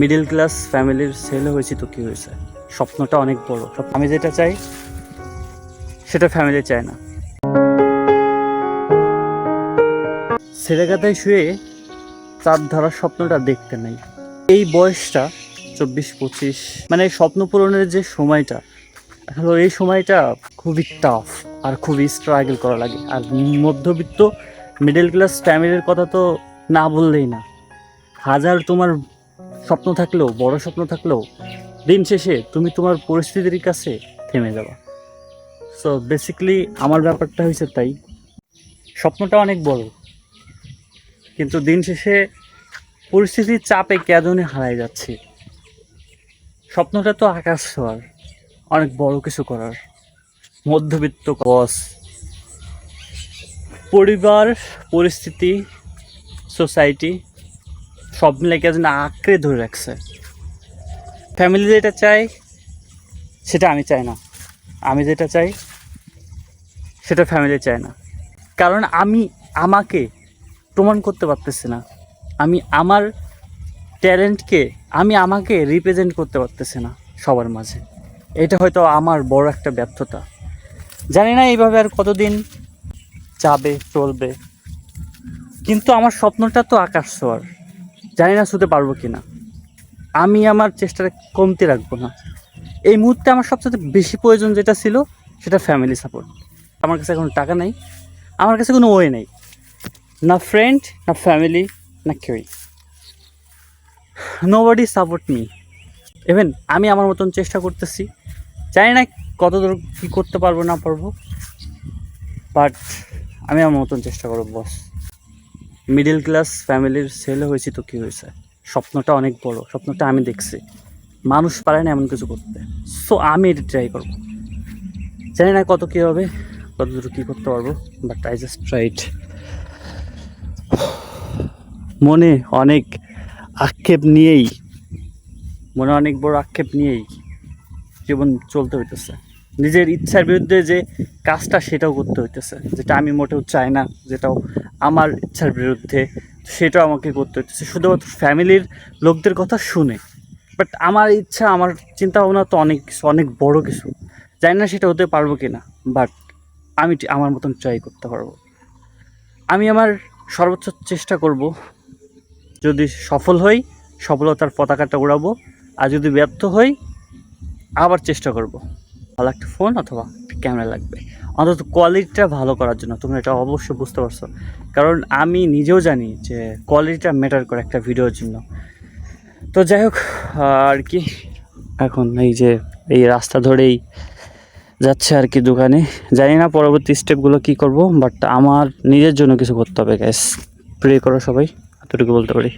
Middle class ফ্যামিলির ছেলে হয়েছি তো কি হয়েছে, স্বপ্নটা অনেক বড়। আমি যেটা চাই সেটা ফ্যামিলি চায় না। ছেলেকাতায় শুয়ে চাঁদ ধরার স্বপ্নটা দেখতে নাই। এই বয়সটা 24-25, মানে স্বপ্ন পূরণের যে সময়টা, আসলে এই সময়টা খুবই টাফ আর খুবই স্ট্রাগল করা লাগে। আর মধ্যবিত্ত মিডল ক্লাস ফ্যামিলির কথা তো না বললেই না। হাজার তোমার স্বপ্ন থাকলেও, বড় স্বপ্ন থাকলেও, দিন শেষে তুমি তোমার পরিস্থিতির কাছে থেমে যাবা। সো বেসিক্যালি আমার ব্যাপারটা হয়েছে তাই। স্বপ্নটা অনেক বড়, কিন্তু দিন শেষে পরিস্থিতির চাপে কেদনে হারাই যাচ্ছি। স্বপ্নটা তো আকাশ ছোঁয়ার, অনেক বড় কিছু করার। মধ্যবিত্ত বস, পরিবার, পরিস্থিতি, সোসাইটি সব মিলে কেন আঁকড়ে ধরে রাখছে। ফ্যামিলি যেটা চাই সেটা আমি চাই না, আমি যেটা চাই সেটা ফ্যামিলি চায় না। কারণ আমি আমাকে প্রমাণ করতে পারতেছি না, আমি আমার ট্যালেন্টকে, আমি আমাকে রিপ্রেজেন্ট করতে পারতেছি না সবার মাঝে। এটা হয়তো আমার বড় একটা ব্যর্থতা। জানি না এইভাবে আর কতদিন যাবে, চলবে, কিন্তু আমার স্বপ্নটা তো আকাশ ছোঁয়ার। জানি না ছুঁতে পারবো কি না। আমি আমার চেষ্টাটা কমতে রাখবো না। এই মুহূর্তে আমার সবচেয়ে বেশি প্রয়োজন যেটা ছিল সেটা ফ্যামিলি সাপোর্ট। আমার কাছে এখন টাকা নেই, আমার কাছে কোনো ওয়ে নেই, না ফ্রেন্ড, না ফ্যামিলি, না কেউই। Nobody support me. ইভেন আমি আমার মতন চেষ্টা করতেছি, জানি না কতদূর কী করতে পারবো না পারবো, বাট আমি আমার মতন চেষ্টা করবো বস। মিডল ক্লাস ফ্যামিলির ছেলে হয়েছি তো কী হয়েছে, স্বপ্নটা অনেক বড়, স্বপ্নটা আমি দেখছি। মানুষ পারে না এমন কিছু করতে, সো আমি এটা ট্রাই করবো। জানি না কত কী হবে, কত দূর কী করতে পারবো, বাট আই জাস্ট ট্রাইড। মনে অনেক আক্ষেপ নিয়েই, মনে অনেক বড় আক্ষেপ নিয়েই জীবন চলতে হইতেছে। নিজের ইচ্ছার বিরুদ্ধে যে কাজটা সেটাও করতে হইতেছে, যেটা আমি মোটেও চাই না, যেটাও আমার ইচ্ছার বিরুদ্ধে, সেটাও আমাকে করতে হইতেছে শুধুমাত্র ফ্যামিলির লোকদের কথা শুনে। বাট আমার ইচ্ছা, আমার চিন্তা ভাবনা তো অনেক কিছু, অনেক বড় কিছু। জানি না সেটা হতে পারবো কি না, বাট আমি আমার মতন ট্রাই করতে পারবো। আমি আমার সর্বোচ্চ চেষ্টা করব। যদি সফল হই, সফলতার পতাকাটা উড়াবো। আর যদি ব্যর্থ হই, আবার চেষ্টা করব। ভালো একটা ফোন অথবা একটা ক্যামেরা লাগবে, অন্তত কোয়ালিটিটা ভালো করার জন্য। তোমরা এটা অবশ্যই বুঝতে পারছো, কারণ আমি নিজেও জানি যে কোয়ালিটিটা ম্যাটার করে একটা ভিডিওর জন্য। তো যাই হোক, আর কি, এখন এই যে এই রাস্তা ধরেই যাচ্ছে আর কি দোকানে। জানি না পরবর্তী স্টেপগুলো কী করব, বাট আমার নিজের জন্য কিছু করতে হবে গাইস। প্রে করো সবাই, এতটুকু বলতে পারি।